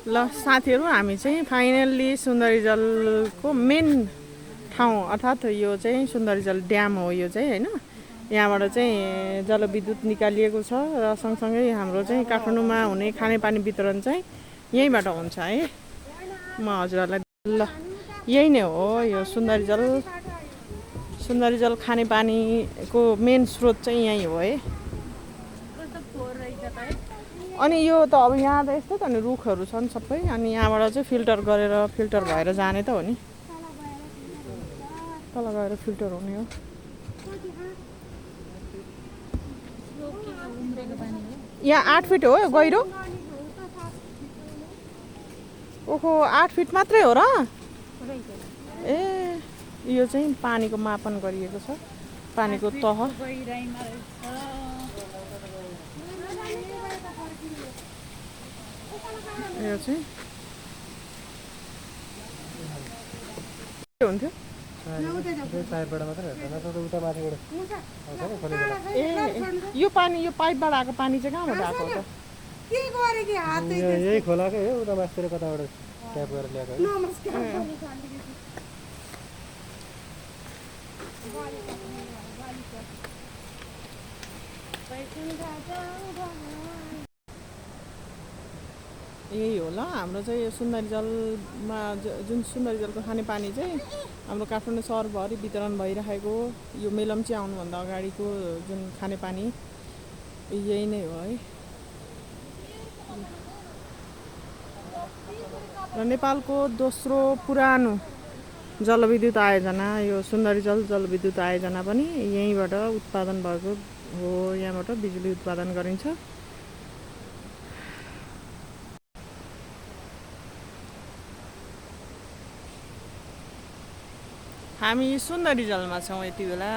ल साथीहरू हामी चाहिँ फाइनल्ली सुन्दरी जलको मेन ठाउँ अर्थात् यो चाहिँ सुन्दरी जल ड्याम हो यो चाहिँ होइन। यहाँबाट चाहिँ जलविद्युत निकालिएको छ र सँगसँगै हाम्रो चाहिँ काठमाडौँमा हुने खानेपानी वितरण चाहिँ यहीँबाट हुन्छ है। म हजुरहरूलाई ल यही नै हो यो सुन्दरी जल खानेपानीको मेन स्रोत चाहिँ यही हो है। अनि यो त अब यहाँ त यस्तो त नि रुखहरू छन् सबै अनि यहाँबाट चाहिँ फिल्टर भएर जाने त हो नि। तल गएर फिल्टर हुने हो। यहाँ 8 फिट हो गहिरो। ओहो 8 फिट मात्रै हो र। ए यो चाहिँ पानीको मापन गरिएको छ पानीको तह। यो चाहिँ के हुन्थ्यो ए यो पानी यो पाइपबाट आएको पानी चाहिँ कहाँबाट आएको हो त? यही खोलाकै हो उता मास्तिर कताबाट ट्याप गरेर ल्याएको। यही हो ल हाम्रो चाहिँ यो सुन्दरी जलमा जुन सुन्दरी जलको खानेपानी चाहिँ हाम्रो काठमाडौँ सहरभरि वितरण भइरहेको यो मेलम्ची आउनुभन्दा अगाडिको जुन खानेपानी यही नै हो है। र नेपालको दोस्रो पुरानो जलविद्युत आयोजना यो सुन्दरी जलविद्युत आयोजना पनि यहीँबाट उत्पादन भएको हो। यहाँबाट बिजुली उत्पादन गरिन्छ। हामी सुन्दरी जलमा छौँ यति बेला।